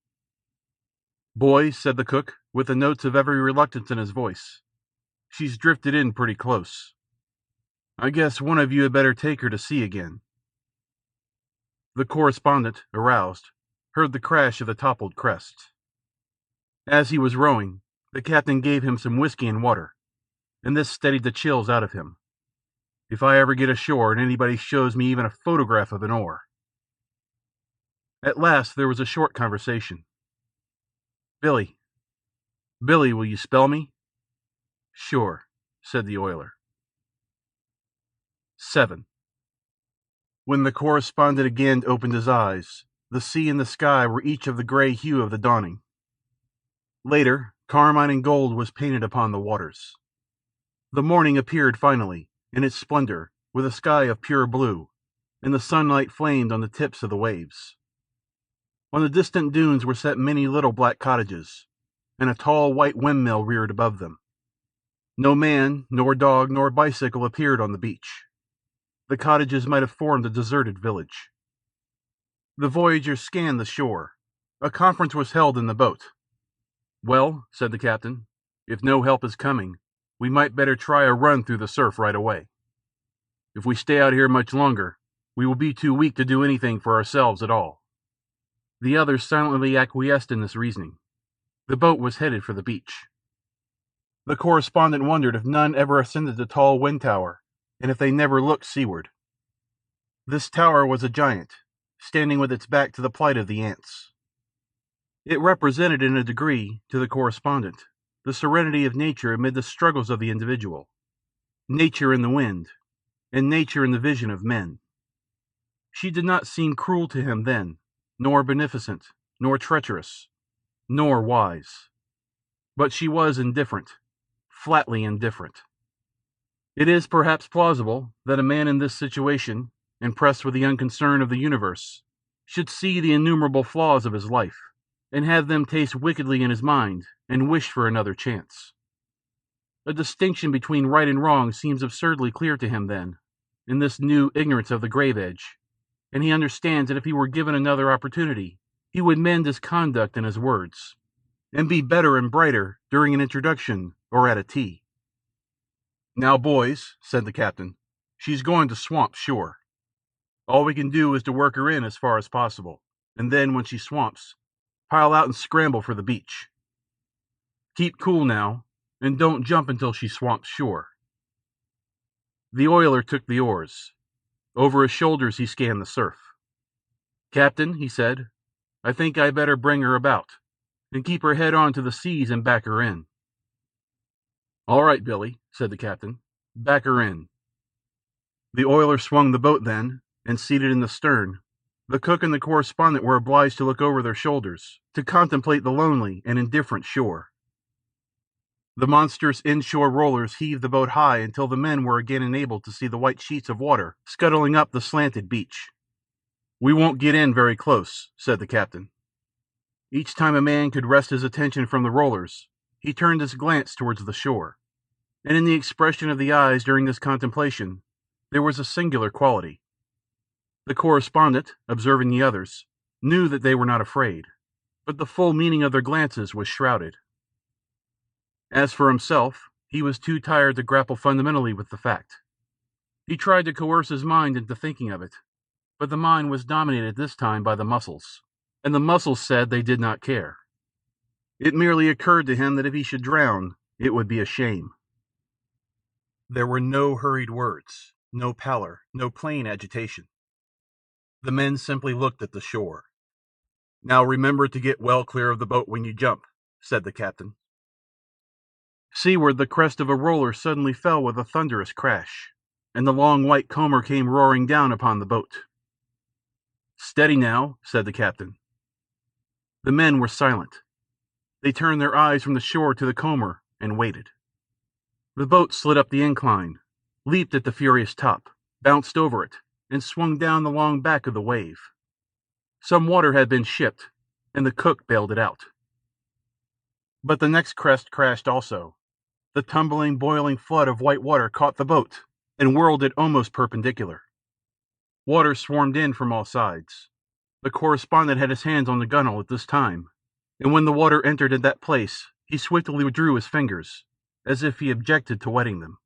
"Boys," said the cook, with the notes of every reluctance in his voice, "she's drifted in pretty close. I guess one of you had better take her to sea again." The correspondent, aroused, heard the crash of the toppled crest. As he was rowing, the captain gave him some whiskey and water, and this steadied the chills out of him. "If I ever get ashore and anybody shows me even a photograph of an oar." At last there was a short conversation. "Billy, will you spell me?" "Sure," said the oiler. 7. When the correspondent again opened his eyes, the sea and the sky were each of the gray hue of the dawning. Later, carmine and gold was painted upon the waters. The morning appeared finally, in its splendor, with a sky of pure blue, and the sunlight flamed on the tips of the waves. On the distant dunes were set many little black cottages, and a tall white windmill reared above them. No man, nor dog, nor bicycle appeared on the beach. The cottages might have formed a deserted village. The voyagers scanned the shore. A conference was held in the boat. "Well," said the captain, "if no help is coming, we might better try a run through the surf right away. If we stay out here much longer, we will be too weak to do anything for ourselves at all." The others silently acquiesced in this reasoning. The boat was headed for the beach. The correspondent wondered if none ever ascended the tall wind tower, and if they never looked seaward. This tower was a giant, standing with its back to the plight of the ants. It represented in a degree, to the correspondent, the serenity of nature amid the struggles of the individual, nature in the wind, and nature in the vision of men. She did not seem cruel to him then, nor beneficent, nor treacherous, nor wise. But she was indifferent, flatly indifferent. It is perhaps plausible that a man in this situation, impressed with the unconcern of the universe, should see the innumerable flaws of his life, and had them taste wickedly in his mind, and wished for another chance. A distinction between right and wrong seems absurdly clear to him then, in this new ignorance of the grave edge, and he understands that if he were given another opportunity, he would mend his conduct and his words, and be better and brighter during an introduction or at a tea. "Now, boys," said the captain, "she's going to swamp, sure. All we can do is to work her in as far as possible, and then, when she swamps, pile out and scramble for the beach. Keep cool now, and don't jump until she swamps sure." The oiler took the oars. Over his shoulders he scanned the surf. "Captain," he said, "I think I better bring her about, and keep her head on to the seas and back her in." "All right, Billy," said the captain, "back her in." The oiler swung the boat then, and seated in the stern, the cook and the correspondent were obliged to look over their shoulders, to contemplate the lonely and indifferent shore. The monstrous inshore rollers heaved the boat high until the men were again enabled to see the white sheets of water scuttling up the slanted beach. "We won't get in very close," said the captain. Each time a man could wrest his attention from the rollers, he turned his glance towards the shore, and in the expression of the eyes during this contemplation there was a singular quality. The correspondent, observing the others, knew that they were not afraid, but the full meaning of their glances was shrouded. As for himself, he was too tired to grapple fundamentally with the fact. He tried to coerce his mind into thinking of it, but the mind was dominated this time by the muscles, and the muscles said they did not care. It merely occurred to him that if he should drown, it would be a shame. There were no hurried words, no pallor, no plain agitation. The men simply looked at the shore. "Now remember to get well clear of the boat when you jump," said the captain. Seaward the crest of a roller suddenly fell with a thunderous crash, and the long white comber came roaring down upon the boat. "Steady now," said the captain. The men were silent. They turned their eyes from the shore to the comber and waited. The boat slid up the incline, leaped at the furious top, bounced over it, and swung down the long back of the wave. Some water had been shipped, and the cook bailed it out. But the next crest crashed also. The tumbling, boiling flood of white water caught the boat and whirled it almost perpendicular. Water swarmed in from all sides. The correspondent had his hands on the gunwale at this time, and when the water entered in that place, he swiftly withdrew his fingers, as if he objected to wetting them.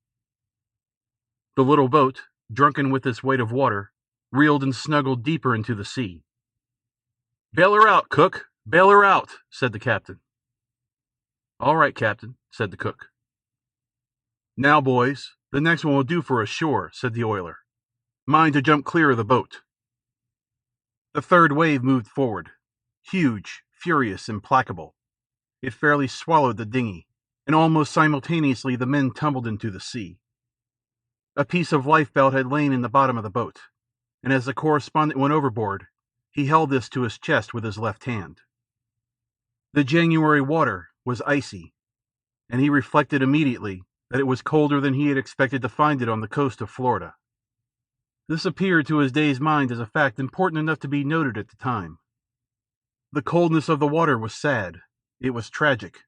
The little boat, drunken with this weight of water, reeled and snuggled deeper into the sea. "Bail her out, cook! Bail her out!" said the captain. "All right, captain," said the cook. "Now, boys, the next one will do for us sure," said the oiler. "Mind to jump clear of the boat." The third wave moved forward, huge, furious, implacable. It fairly swallowed the dinghy, and almost simultaneously the men tumbled into the sea. A piece of lifebelt had lain in the bottom of the boat, and as the correspondent went overboard, he held this to his chest with his left hand. The January water was icy, and he reflected immediately that it was colder than he had expected to find it on the coast of Florida. This appeared to his dazed mind as a fact important enough to be noted at the time. The coldness of the water was sad. It was tragic.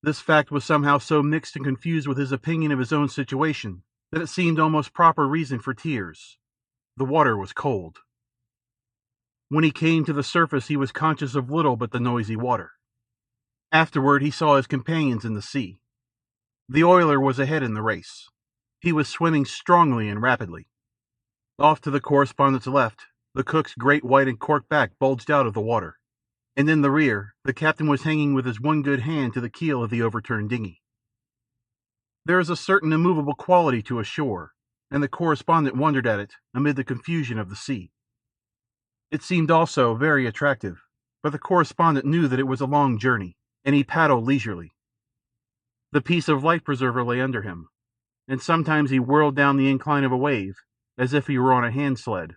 This fact was somehow so mixed and confused with his opinion of his own situation that it seemed almost proper reason for tears. The water was cold. When he came to the surface he was conscious of little but the noisy water. Afterward he saw his companions in the sea. The oiler was ahead in the race. He was swimming strongly and rapidly. Off to the correspondent's left, the cook's great white and corked back bulged out of the water, and in the rear the captain was hanging with his one good hand to the keel of the overturned dinghy. There is a certain immovable quality to a shore, and the correspondent wondered at it amid the confusion of the sea. It seemed also very attractive, but the correspondent knew that it was a long journey, and he paddled leisurely. The piece of life preserver lay under him, and sometimes he whirled down the incline of a wave, as if he were on a hand sled.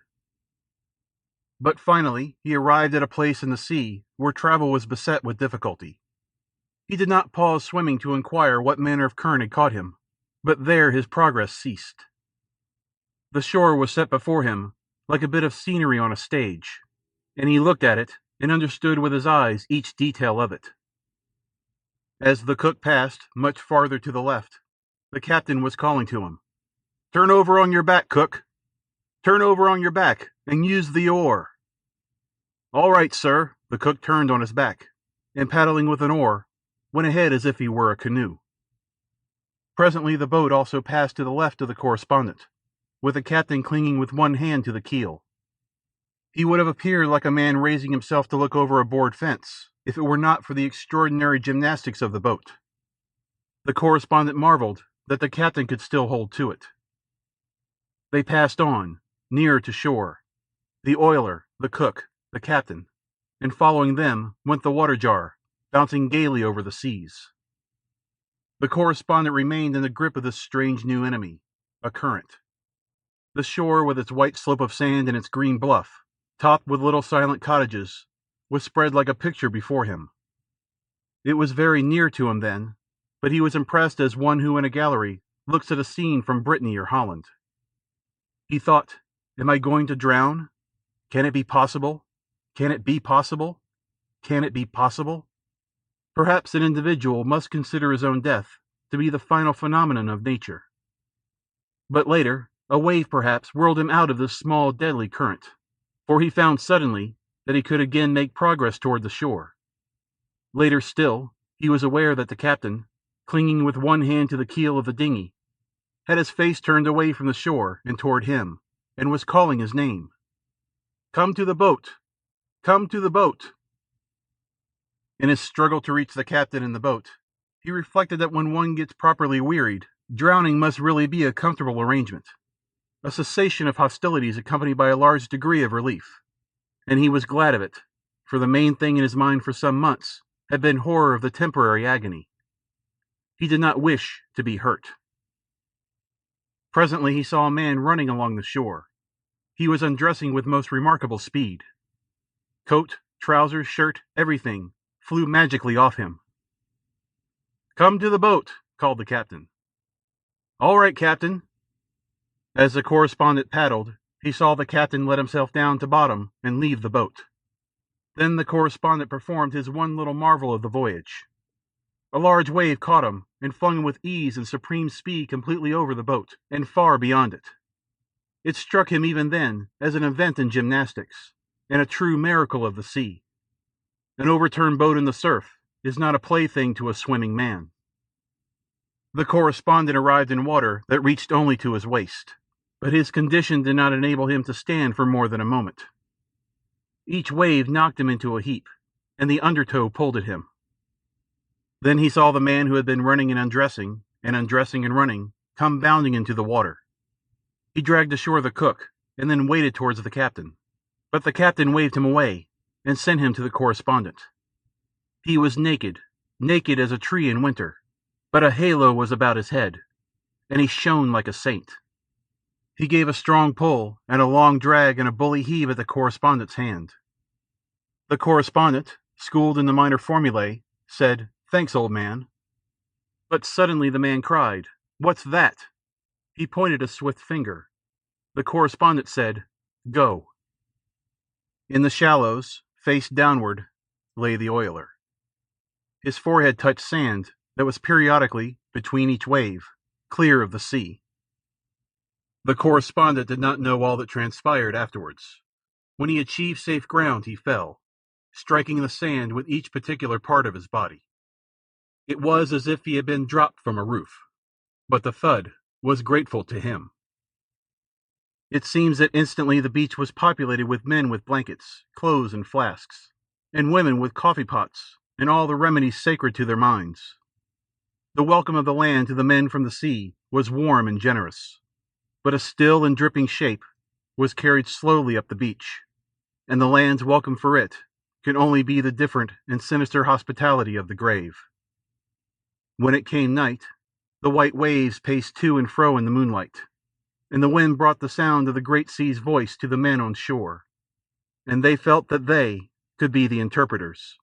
But finally he arrived at a place in the sea where travel was beset with difficulty. He did not pause swimming to inquire what manner of current had caught him, but there his progress ceased. The shore was set before him like a bit of scenery on a stage, and he looked at it and understood with his eyes each detail of it. As the cook passed, much farther to the left, the captain was calling to him, "Turn over on your back, cook! Turn over on your back, and use the oar!" "All right, sir." The cook turned on his back, and paddling with an oar, went ahead as if he were a canoe. Presently the boat also passed to the left of the correspondent, with the captain clinging with one hand to the keel. He would have appeared like a man raising himself to look over a board fence, if it were not for the extraordinary gymnastics of the boat. The correspondent marveled that the captain could still hold to it. They passed on, nearer to shore, the oiler, the cook, the captain, and following them went the water jar, bouncing gaily over the seas. The correspondent remained in the grip of this strange new enemy, a current. The shore, with its white slope of sand and its green bluff, topped with little silent cottages, was spread like a picture before him. It was very near to him then, but he was impressed as one who in a gallery looks at a scene from Brittany or Holland. He thought, "Am I going to drown? Can it be possible? Can it be possible? Can it be possible?" Perhaps an individual must consider his own death to be the final phenomenon of nature. But later, a wave perhaps whirled him out of this small deadly current, for he found suddenly that he could again make progress toward the shore. Later still, he was aware that the captain, clinging with one hand to the keel of the dinghy, had his face turned away from the shore and toward him, and was calling his name. "Come to the boat! Come to the boat!" In his struggle to reach the captain and the boat, he reflected that when one gets properly wearied, drowning must really be a comfortable arrangement, a cessation of hostilities accompanied by a large degree of relief, and he was glad of it, for the main thing in his mind for some months had been horror of the temporary agony. He did not wish to be hurt. Presently he saw a man running along the shore. He was undressing with most remarkable speed. Coat, trousers, shirt, everything flew magically off him. "Come to the boat," called the captain. "All right, captain." As the correspondent paddled, he saw the captain let himself down to bottom and leave the boat. Then the correspondent performed his one little marvel of the voyage. A large wave caught him and flung him with ease and supreme speed completely over the boat and far beyond it. It struck him even then as an event in gymnastics, and a true miracle of the sea. An overturned boat in the surf is not a plaything to a swimming man. The correspondent arrived in water that reached only to his waist, but his condition did not enable him to stand for more than a moment. Each wave knocked him into a heap, and the undertow pulled at him. Then he saw the man who had been running and undressing and running, come bounding into the water. He dragged ashore the cook, and then waded towards the captain. But the captain waved him away, and sent him to the correspondent. He was naked, naked as a tree in winter, but a halo was about his head, and he shone like a saint. He gave a strong pull, and a long drag, and a bully heave at the correspondent's hand. The correspondent, schooled in the minor formulae, said, "Thanks, old man." But suddenly the man cried, "What's that?" He pointed a swift finger. The correspondent said, "Go." In the shallows, face downward, lay the oiler. His forehead touched sand that was periodically, between each wave, clear of the sea. The correspondent did not know all that transpired afterwards. When he achieved safe ground he fell, striking the sand with each particular part of his body. It was as if he had been dropped from a roof, but the thud was grateful to him. It seems that instantly the beach was populated with men with blankets, clothes, and flasks, and women with coffee pots, and all the remedies sacred to their minds. The welcome of the land to the men from the sea was warm and generous, but a still and dripping shape was carried slowly up the beach, and the land's welcome for it could only be the different and sinister hospitality of the grave. When it came night, the white waves paced to and fro in the moonlight, and the wind brought the sound of the great sea's voice to the men on shore, and they felt that they could be the interpreters.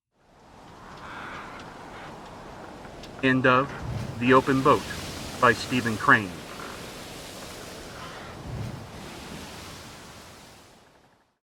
End of The Open Boat by Stephen Crane.